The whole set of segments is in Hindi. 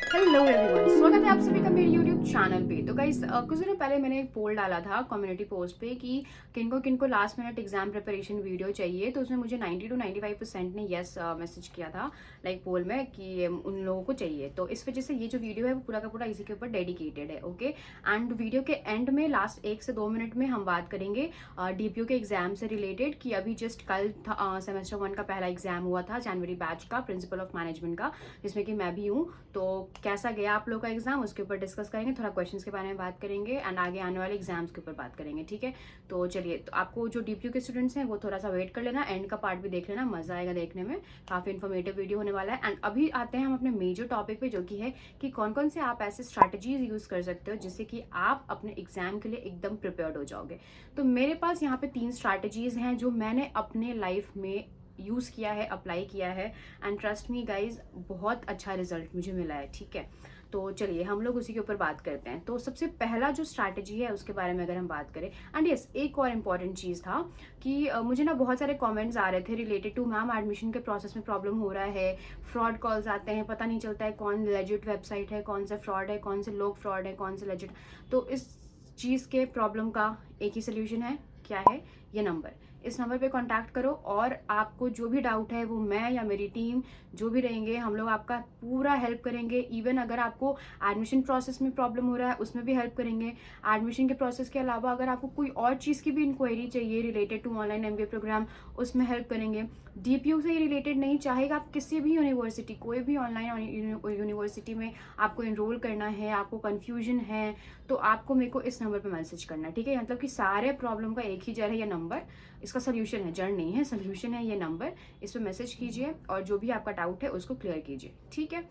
हेलो एवरीवन, स्वागत है आप सभी का मेरे यूट्यूब चैनल पे। तो गाइस कुछ दिनों पहले मैंने एक पोल डाला था कम्युनिटी पोस्ट पे कि किनको किनको last minute exam preparation video चाहिए। तो उसमें मुझे 90 to 95% ने यस मैसेज किया था लाइक पोल में कि उन लोगों को चाहिए। तो इस वजह से ये जो वीडियो है वो पूरा का पूरा इसी के ऊपर डेडिकेटेड है। ओके, एंड वीडियो के एंड में लास्ट 1 से 2 मिनट में हम बात करेंगे डीपीयू के एग्जाम से रिलेटेड कि अभी जस्ट कल सेमेस्टर 1 का पहला एग्जाम हुआ था जनवरी बैच का प्रिंसिपल ऑफ मैनेजमेंट का, जिसमें कि मैं भी हूँ। तो कैसा गया आप लोग का एग्जाम उसके ऊपर डिस्कस करेंगे, थोड़ा क्वेश्चंस के बारे में बात करेंगे एंड आगे आने वाले एग्जाम्स के ऊपर बात करेंगे। ठीक है, तो चलिए, तो आपको जो डीपीयू के स्टूडेंट्स हैं वो थोड़ा सा वेट कर लेना, एंड का पार्ट भी देख लेना, मजा आएगा देखने में, काफी इन्फॉर्मेटिव वीडियो होने वाला है। एंड अभी आते हैं हम अपने मेजर टॉपिक पे, जो कि है कि कौन कौन से आप ऐसे स्ट्रैटेजीज यूज कर सकते हो जिससे कि आप अपने एग्जाम के लिए एकदम प्रिपेयर्ड हो जाओगे। तो मेरे पास यहाँ पे 3 स्ट्रैटेजीज हैं जो मैंने अपने लाइफ में यूज़ किया है, अप्लाई किया है, एंड ट्रस्ट मी गाइज बहुत अच्छा रिजल्ट मुझे मिला है। ठीक है, तो चलिए हम लोग उसी के ऊपर बात करते हैं। तो सबसे पहला जो स्ट्रैटेजी है उसके बारे में अगर हम बात करें, एंड यस एक और इम्पॉर्टेंट चीज़ था कि मुझे ना बहुत सारे कमेंट्स आ रहे थे रिलेटेड टू मैम एडमिशन के प्रोसेस में प्रॉब्लम हो रहा है, फ्रॉड कॉल्स आते हैं, पता नहीं चलता है कौन लेजिट वेबसाइट है, कौन सा फ्रॉड है, कौन से लोग फ्रॉड है, कौन से लेजिट। तो इस चीज़ के प्रॉब्लम का एक ही सोल्यूशन है, क्या है? ये नंबर, इस नंबर पे कांटेक्ट करो और आपको जो भी डाउट है वो मैं या मेरी टीम जो भी रहेंगे हम लोग आपका पूरा हेल्प करेंगे। इवन अगर आपको एडमिशन प्रोसेस में प्रॉब्लम हो रहा है उसमें भी हेल्प करेंगे। एडमिशन के प्रोसेस के अलावा अगर आपको कोई और चीज़ की भी इंक्वायरी चाहिए related to online MBA programme, उसमें हेल्प करेंगे। डीपीयू से ही रिलेटेड नहीं, चाहेगा आप किसी भी यूनिवर्सिटी, कोई भी ऑनलाइन यूनिवर्सिटी में आपको इनरोल करना है, आपको कन्फ्यूजन है, तो आपको मेरे को इस नंबर पर मैसेज करना है। ठीक है, मतलब कि सारे प्रॉब्लम का एक ही जड़ है ये नंबर, इसका सोल्यूशन है, जड़ नहीं है, सोल्यूशन है ये नंबर। इस पर मैसेज कीजिए और जो भी आपका डाउट है उसको क्लियर कीजिए। ठीक है,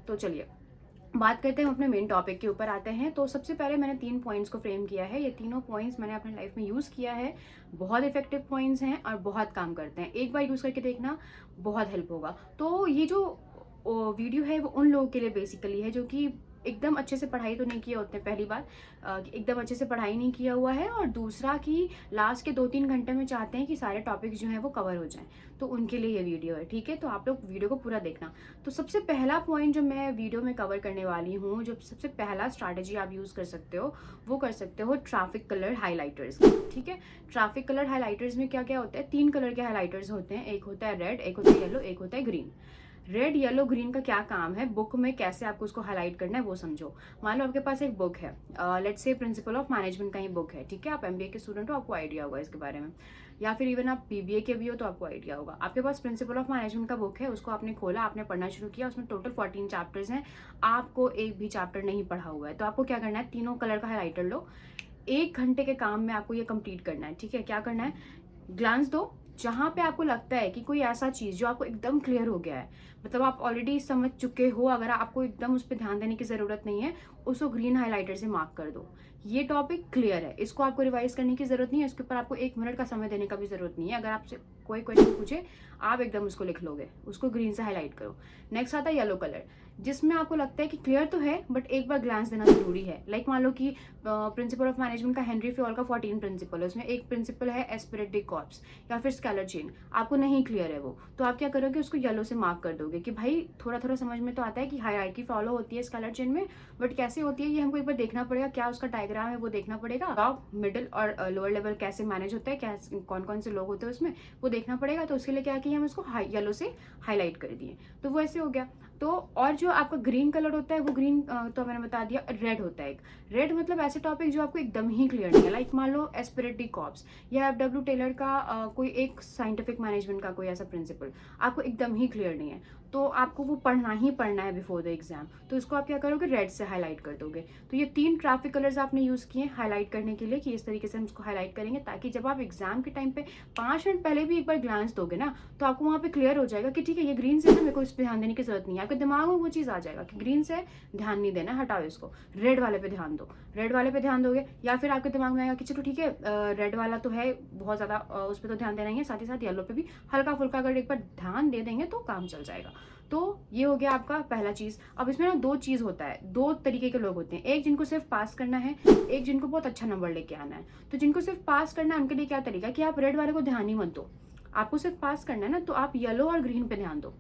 तो चलिए बात करते हैं, हम अपने मेन टॉपिक के ऊपर आते हैं। तो सबसे पहले मैंने 3 पॉइंट्स को फ्रेम किया है। ये तीनों पॉइंट्स मैंने अपने लाइफ में यूज़ किया है, बहुत इफेक्टिव पॉइंट्स हैं और बहुत काम करते हैं। एक बार यूज़ करके देखना, बहुत हेल्प होगा। तो ये जो वीडियो है वो उन लोगों के लिए बेसिकली है जो कि एकदम अच्छे से पढ़ाई तो नहीं किया होते, पहली बात एकदम अच्छे से पढ़ाई नहीं किया हुआ है, और दूसरा कि लास्ट के 2-3 घंटे में चाहते हैं कि सारे टॉपिक्स जो हैं वो कवर हो जाएं, तो उनके लिए ये वीडियो है। ठीक है, तो आप लोग वीडियो को पूरा देखना। तो सबसे पहला पॉइंट जो मैं वीडियो में कवर करने वाली हूँ, जो सबसे पहला स्ट्रैटेजी आप यूज़ कर सकते हो वो कर सकते हो ट्रैफिक कलर हाईलाइटर्स। ठीक है, ट्रैफिक कलर हाईलाइटर्स में क्या क्या होता है? 3 कलर के हाईलाइटर्स होते हैं, एक होता है रेड, एक होता है येलो, एक होता है ग्रीन। रेड येलो ग्रीन का क्या काम है, बुक में कैसे आपको उसको हाईलाइट करना है वो समझो। मान लो आपके पास एक बुक है, let's say principal of management का ही बुक है। ठीक है, आप एमबीए के स्टूडेंट हो, आपको आइडिया होगा इसके बारे में, या फिर इवन आप बीबीए के भी हो तो आपको आइडिया होगा। आपके पास प्रिंसिपल ऑफ मैनेजमेंट का बुक है, उसको आपने खोला, आपने पढ़ना शुरू किया, उसमें टोटल 14 चैप्टर्स हैं, आपको एक भी चैप्टर नहीं पढ़ा हुआ है, तो आपको क्या करना है? तीनों कलर का हाईलाइटर लो, 1 घंटे के काम में आपको ये कंप्लीट करना है। ठीक है, क्या करना है? ग्लांस दो जहां पे आपको लगता है कि कोई ऐसा चीज जो आपको एकदम क्लियर हो गया है, मतलब आप ऑलरेडी समझ चुके हो, अगर आपको एकदम उस पर ध्यान देने की जरूरत नहीं है, उसको ग्रीन हाईलाइटर से मार्क कर दो। ये टॉपिक क्लियर है, इसको आपको रिवाइज करने की जरूरत नहीं है, इसके ऊपर आपको 1 मिनट का समय देने का भी जरूरत नहीं है। अगर आपसे कोई क्वेश्चन पूछे आप एकदम उसको लिख लोगे, उसको ग्रीन से हाईलाइट करो। नेक्स्ट आता है येलो कलर, जिसमें आपको लगता है कि क्लियर तो है बट एक बार ग्लांस देना जरूरी है। लाइक मान लो कि प्रिंसिपल ऑफ मैनेजमेंट का हेनरी फ्योल का 14 प्रिंसिपल है, उसमें एक प्रिंसिपल है एस्पिरेटिक कॉर्प्स या फिर स्केलर चेन, आपको नहीं क्लियर है वो, तो आप क्या करोगे? उसको येलो से मार्क कर दोगे कि भाई थोड़ा थोड़ा समझ में तो आता है कि हायरार्की फॉलो होती है स्केलर चेन में, बट कैसे होती है ये हमको एक बार देखना पड़ेगा, क्या उसका डायग्राम है वो देखना पड़ेगा, टॉप मिडिल और लोअर लेवल कैसे मैनेज होता है, क्या कौन कौन से लोग होते हैं उसमें, वो देखना पड़ेगा। तो उसके लिए क्या किया, हम उसको येलो से हाईलाइट कर दिए, तो वो ऐसे हो गया। तो और जो आपका ग्रीन कलर होता है वो ग्रीन तो मैंने बता दिया। रेड होता है एक, रेड मतलब ऐसे टॉपिक जो आपको एकदम ही क्लियर नहीं है, लाइक मान लो एस्पिरेटिक कॉर्प्स या एफडब्ल्यू टेलर का कोई एक साइंटिफिक मैनेजमेंट का कोई ऐसा प्रिंसिपल आपको एकदम ही क्लियर नहीं है, तो आपको वो पढ़ना ही पढ़ना है बिफोर द एग्जाम, तो इसको आप क्या करोगे? रेड से हाईलाइट कर दोगे। तो ये 3 ट्रैफिक कलर्स आपने यूज किए हाईलाइट करने के लिए कि इस तरीके से हम इसको हाईलाइट करेंगे, ताकि जब आप एग्जाम के टाइम पे 5 मिनट पहले भी एक बार ग्लांस दोगे ना, तो आपको वहाँ पे क्लियर हो जाएगा कि ठीक है ये ग्रीन से ना, मेरे को इस पर ध्यान देने की जरूरत नहीं है। आपके दिमाग में वो चीज आ जाएगा कि ग्रीन से ध्यान नहीं देना, हटाओ इसको, रेड वाले पे ध्यान दो। रेड वाले पे ध्यान दोगे, या फिर आपके दिमाग में आएगा कि चलो ठीक है रेड वाला तो है बहुत ज्यादा, उस पर तो ध्यान देना ही है, साथ ही साथ येलो पे भी हल्का फुल्का अगर एक बार ध्यान दे देंगे तो काम चल जाएगा। तो ये हो गया आपका पहला चीज। अब इसमें ना 2 चीज होता है, 2 तरीके के लोग होते हैं, एक जिनको सिर्फ पास करना है, एक जिनको बहुत अच्छा नंबर लेके आना है। तो जिनको सिर्फ पास करना है उनके लिए क्या तरीका है कि आप रेड वाले को ध्यान ही मत दो, आपको सिर्फ पास करना है ना, तो आप येलो और ग्रीन पे ध्यान दो,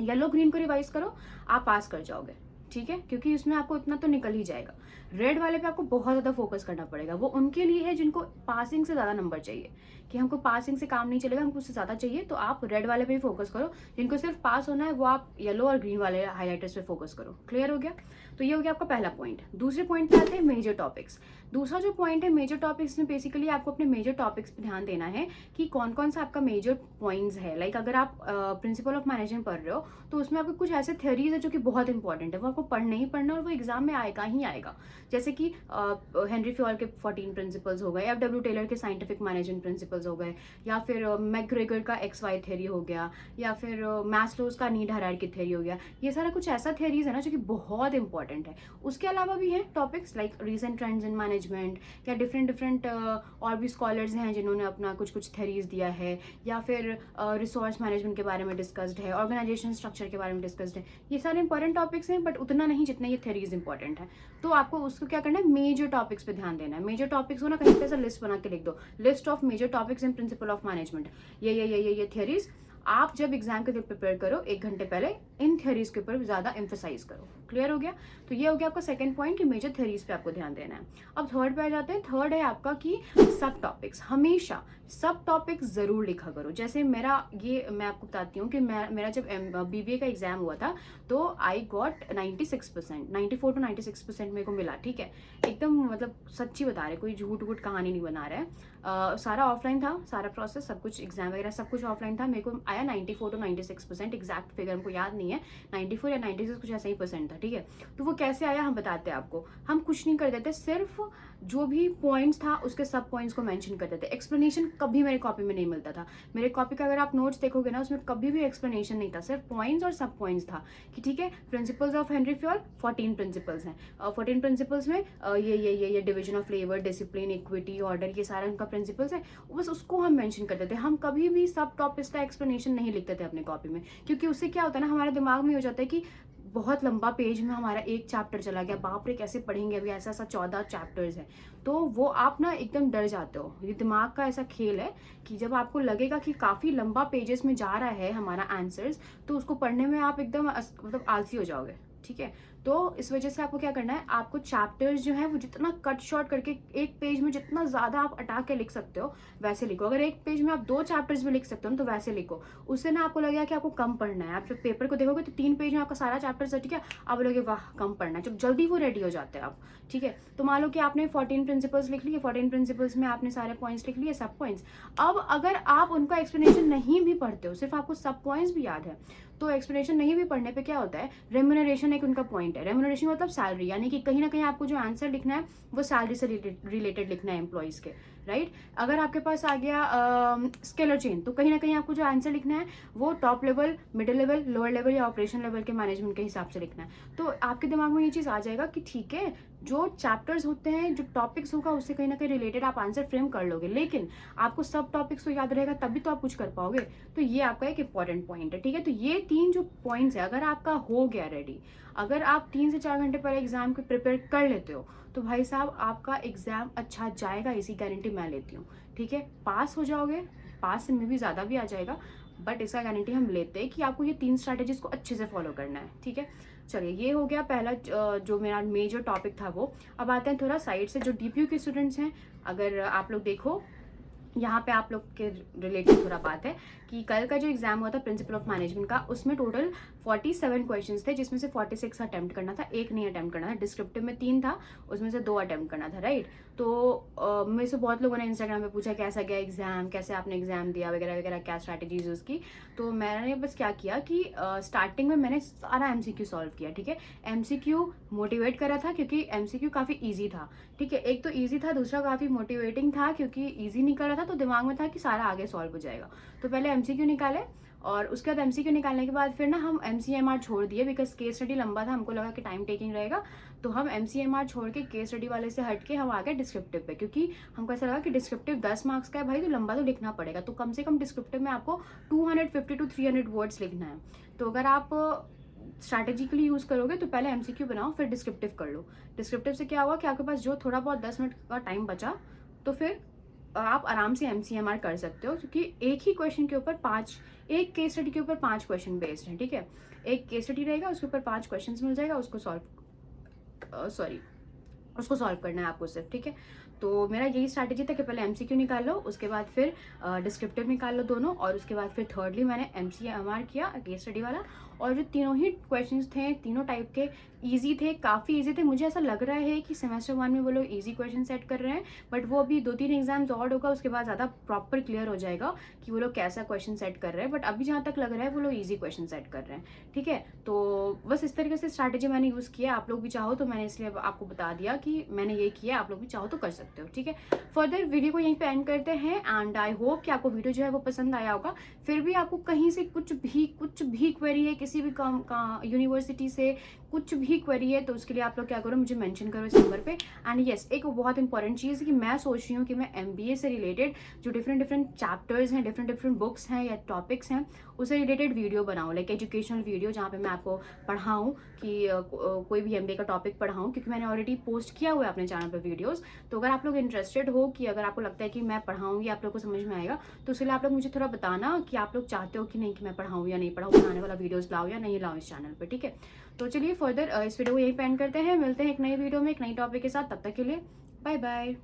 येलो ग्रीन को रिवाइज करो, आप पास कर जाओगे। ठीक है, क्योंकि इसमें आपको इतना तो निकल ही जाएगा। रेड वाले पे आपको बहुत ज़्यादा फोकस करना पड़ेगा, वो उनके लिए है जिनको पासिंग से ज़्यादा नंबर चाहिए, कि हमको पासिंग से काम नहीं चलेगा, हमको उससे ज़्यादा चाहिए, तो आप रेड वाले पे ही फोकस करो। जिनको सिर्फ पास होना है वो आप येलो और ग्रीन वाले हाईलाइटर्स पे फोकस करो। क्लियर हो गया? तो ये हो गया आपका पहला पॉइंट। दूसरे पॉइंट पे आते हैं मेजर टॉपिक्स। दूसरा जो पॉइंट है मेजर टॉपिक्स में, बेसिकली आपको अपने मेजर टॉपिक्स पे ध्यान देना है कि कौन कौन सा आपका मेजर पॉइंट्स है। लाइक अगर आप प्रिंसिपल ऑफ मैनेजमेंट पढ़ रहे हो तो उसमें आपको कुछ ऐसे थ्योरीज है जो कि बहुत इंपॉर्टेंट है, वो आपको पढ़ना ही पढ़ना और वो एग्जाम में आएगा ही आएगा। जैसे कि हेनरी फ्योल के 14 प्रिंसिपल्स हो गए, एफ डब्ल्यू टेलर के साइंटिफिक मैनेजमेंट प्रिंसिपल्स हो गए, या फिर मैकग्रेगर का XY थ्योरी हो गया, या फिर मैस्लोज का नीड हायरार्की थ्योरी हो गया। ये सारा कुछ ऐसा थ्योरीज है ना जो कि बहुत इंपॉर्टेंट है। उसके अलावा भी हैं topics like recent trends in management, या डिफरेंट और भी स्कॉलर्स हैं जिन्होंने अपना कुछ थ्योरीज दिया है, या फिर रिसोर्स मैनेजमेंट के बारे में डिस्कस्ड है, ऑर्गेनाइजेशन स्ट्रक्चर के बारे में डिस्कस्ड है। ये सारे इंपॉर्टेंट टॉपिक्स हैं, बट उतना नहीं जितना ये थ्योरीज इंपॉर्टेंट है। तो आपको उसको क्या करना है, मेजर टॉपिक्स पे ध्यान देना है। मेजर टॉपिक्स को ना कहीं पे ऐसा लिस्ट बना के लिख दो, list of major topics in principle of management, ये थ्योरीज। आप जब एग्जाम के लिए प्रिपेयर करो 1 घंटे पहले इन थ्योरीज के ऊपर ज्यादा एम्फेसाइज करो। क्लियर हो गया? तो ये हो गया आपका सेकंड पॉइंट कि मेजर थ्योरीज पे आपको ध्यान देना है। अब थर्ड पे आ जाते हैं। थर्ड है आपका कि सब टॉपिक्स, हमेशा सब टॉपिक्स जरूर लिखा करो। जैसे मेरा ये मैं आपको बताती हूँ कि मेरा जब BBA का एग्जाम हुआ था तो आई गॉट 96%, 94 to 96% मेरे को मिला। ठीक है, एकदम मतलब सच्ची बता रहे, कोई झूठ वूठ कहानी नहीं बना रहा है। सारा ऑफलाइन था, सारा प्रोसेस सब कुछ, एग्जाम वगैरह सब कुछ ऑफलाइन था। मेरे को आया 94 to 96%, एग्जैक्ट फिगर हमको याद नहीं है, 94 या 96 कुछ ऐसा ही परसेंट था। ठीक है, तो वो कैसे आया हम बताते हैं आपको। हम कुछ नहीं कर देते, सिर्फ जो भी पॉइंट्स था उसके सब पॉइंट्स को मेंशन कर देते। एक्सप्लेनेशन कभी मेरे कॉपी में नहीं मिलता था। मेरे कॉपी का अगर आप नोट्स देखोगे ना, उसमें कभी भी एक्सप्लेनेशन नहीं था, सिर्फ पॉइंट्स और सब पॉइंट्स था कि ठीक है, principles of Henry Fayol 14 principles हैं। 14 प्रिंसिपल्स में ये division of labour, discipline, equity, order, ये सारा उनका प्रिंसिपल्स है। बस उसको हम मेंशन कर देते। हम कभी भी सब टॉपिक्स का एक्सप्लेनेशन नहीं लिखते थे अपने कॉपी में, क्योंकि उससे क्या होता है ना, हमारे दिमाग में हो जाता है कि बहुत लंबा पेज में हमारा एक चैप्टर चला गया, बाप रे कैसे पढ़ेंगे, अभी ऐसा 14 चैप्टर्स है। तो वो आप ना एकदम डर जाते हो। ये दिमाग का ऐसा खेल है कि जब आपको लगेगा कि काफ़ी लंबा पेजेस में जा रहा है हमारा आंसर्स, तो उसको पढ़ने में आप एकदम मतलब आलसी हो जाओगे। ठीक है, तो इस वजह से आपको क्या करना है, आपको चैप्टर्स जो है वो जितना कट शॉर्ट करके एक पेज में जितना ज़्यादा आप हटा के लिख सकते हो वैसे लिखो। अगर एक पेज में आप 2 चैप्टर्स में लिख सकते हो ना, तो वैसे लिखो। उससे ना आपको लगेगा कि आपको कम पढ़ना है। आप जब पेपर को देखोगे तो 3 पेज में आपका सारा चैप्टर, ठीक है, आप बोलोगे वाह कम पढ़ना है, जब जल्दी वो रेडी हो जाते हैं आप। ठीक है, तो मान लो कि आपने 14 प्रिंसिपल्स लिख लिए, 14 प्रिंसिपल्स में आपने सारे पॉइंट्स लिख लिए, सब पॉइंट्स। अब अगर आप उनका एक्सप्लेनेशन नहीं भी पढ़ते हो, सिर्फ आपको सब पॉइंट्स भी याद है, तो एक्सप्लेनेशन नहीं भी पढ़ने पे क्या होता है, रेम्यूनरेशन एक उनका पॉइंट है। रेम्यूनरेशन मतलब सैलरी, यानी कि कहीं ना कहीं आपको जो आंसर लिखना है वो सैलरी से रिलेटेड लिखना है एम्प्लॉइज के, राइट। अगर आपके पास आ गया स्केलर चेन, तो कहीं ना कहीं आपको जो आंसर लिखना है वो top level, middle level, lower level या ऑपरेशन लेवल के मैनेजमेंट के हिसाब से लिखना है। तो आपके दिमाग में ये चीज़ आ जाएगा कि ठीक है, जो चैप्टर्स होते हैं, जो टॉपिक्स होगा उससे कहीं ना कहीं रिलेटेड आप आंसर फ्रेम कर लोगे, लेकिन आपको सब टॉपिक्स तो याद रहेगा तभी तो आप कुछ कर पाओगे। तो ये आपका एक इंपॉर्टेंट पॉइंट है। ठीक है, तो ये 3 जो पॉइंट्स है, अगर आपका हो गया रेडी, अगर आप 3 से 4 घंटे पहले एग्जाम को प्रिपेयर कर लेते हो, तो भाई साहब आपका एग्जाम अच्छा जाएगा, इसी गारंटी मैं लेती हूँ। ठीक है, पास हो जाओगे, पास से में भी ज़्यादा भी आ जाएगा, बट इसका गारंटी हम लेते हैं कि आपको ये 3 स्ट्रैटेजीज को अच्छे से फॉलो करना है। ठीक है, चलिए ये हो गया पहला जो मेरा मेजर टॉपिक था वो। अब आते हैं थोड़ा साइड से, जो DPU के स्टूडेंट्स हैं, अगर आप लोग देखो यहाँ पे आप लोग के रिलेटेड थोड़ा बात है कि कल का जो एग्जाम हुआ था प्रिंसिपल ऑफ मैनेजमेंट का, उसमें टोटल 47 क्वेश्चंस थे, जिसमें से 46 अटेम्प्ट करना था, 1 नहीं अटेम्प्ट करना था। डिस्क्रिप्टिव में 3 था, उसमें से 2 अटेम्प्ट करना था, राइट। तो मेरे से बहुत लोगों ने इंस्टाग्राम पे पूछा कैसा गया एग्जाम, कैसे आपने एग्जाम दिया वगैरह वगैरह, क्या स्ट्रैटेजीज उसकी। तो मैंने बस क्या किया कि स्टार्टिंग में मैंने सारा MCQ सॉल्व किया। ठीक है, MCQ मोटिवेट करा था क्योंकि MCQ काफ़ी ईजी था। ठीक है, एक तो ईजी था, दूसरा काफ़ी मोटिवेटिंग था क्योंकि ईजी निकल रहा था, तो दिमाग में था कि सारा आगे सॉल्व हो जाएगा। तो पहले MCQ निकाले, और उसके बाद MCQ निकालने के बाद फिर ना हम MCMR छोड़ दिए, बिकॉज केस स्टडी लंबा था, हमको लगा कि टाइम टेकिंग रहेगा, तो हम MCMR छोड़ के केस स्टडी वाले से हट के हम आ गए डिस्क्रिप्टिव पे, क्योंकि हमको ऐसा लगा कि डिस्क्रिप्टिव 10 मार्क्स का है भाई, तो लंबा तो लिखना पड़ेगा, तो कम से कम डिस्क्रिप्टिव में आपको 250 to 300 वर्ड्स लिखना है। तो अगर आप स्ट्रैटेजिकली यूज़ करोगे तो पहले MCQ बनाओ, फिर डिस्क्रिप्टिव कर लो। डिस्क्रिप्टिव से क्या हुआ कि आपके पास जो थोड़ा बहुत 10 मिनट का टाइम बचा, तो फिर आप आराम से MCMR कर सकते हो, क्योंकि एक ही क्वेश्चन के ऊपर 5, एक केस स्टडी के ऊपर 5 क्वेश्चन बेस्ड हैं, ठीक है। एक केस स्टडी रहेगा, उसके ऊपर 5 क्वेश्चंस मिल जाएगा, उसको सॉल्व करना है आपको सिर्फ, ठीक है। तो मेरा यही स्ट्रैटेजी था कि पहले MCQ निकाल लो, उसके बाद फिर डिस्क्रिप्टिव निकाल लो दोनों, और उसके बाद फिर थर्डली मैंने MCMR किया केस स्टडी वाला। और जो तीनों ही क्वेश्चंस थे, तीनों टाइप के इजी थे, काफ़ी इजी थे। मुझे ऐसा लग रहा है कि सेमेस्टर 1 में वो लोग इजी क्वेश्चन सेट कर रहे हैं, बट वो अभी 2-3 एग्जाम्स और होगा, उसके बाद ज़्यादा प्रॉपर क्लियर हो जाएगा कि वो लोग कैसा क्वेश्चन सेट कर रहे हैं। बट अभी जहाँ तक लग रहा है वो लोग ईजी क्वेश्चन सेट कर रहे हैं, ठीक है। तो बस इस तरीके से स्ट्रैटेजी मैंने यूज़ किया। आप लोग भी चाहो तो मैंने इसलिए आपको बता दिया कि मैंने ये किया, आप लोग भी चाहो तो कर सकते हो, ठीक है। फर्दर वीडियो को यहीं पे एंड करते हैं, एंड आई होप कि आपको वीडियो जो है वो पसंद आया होगा। फिर भी आपको कहीं से कुछ भी क्वेरी है, किसी भी यूनिवर्सिटी से कुछ भी क्वेरी है, तो उसके लिए आप लोग क्या करो, मुझे मेंशन करो इस नंबर पे। एंड यस, एक बहुत इंपॉर्टेंट चीज़ है कि मैं सोच रही हूँ कि मैं MBA से रिलेटेड जो डिफरेंट चैप्टर्स हैं, डिफरेंट बुक्स हैं या टॉपिक्स हैं, उससे रिलेटेड वीडियो बनाऊँ, लाइक एजुकेशनल वीडियो, जहाँ पे मैं आपको पढ़ाऊँ कि कोई भी MBA का टॉपिक पढ़ाऊँ, क्योंकि मैंने ऑलरेडी पोस्ट किया हुआ है अपने चैनल पर वीडियोज़। तो अगर आप लोग इंटरेस्टेड हो, कि अगर आपको लगता है कि मैं पढ़ाऊँगी, आप लोग को समझ में आएगा, तो इसलिए आप लोग मुझे थोड़ा बताना कि आप लोग चाहते हो कि नहीं कि मैं पढ़ाऊँ या नहीं पढ़ाऊँ, पढ़ाने वाला वीडियोज़ लाओ या नहीं लाओ इस चैनल पर, ठीक है। तो चलिए फर्दर इस वीडियो को यहीं पे एंड करते हैं, मिलते हैं एक नई वीडियो में एक नई टॉपिक के साथ। तब तक के लिए बाय बाय।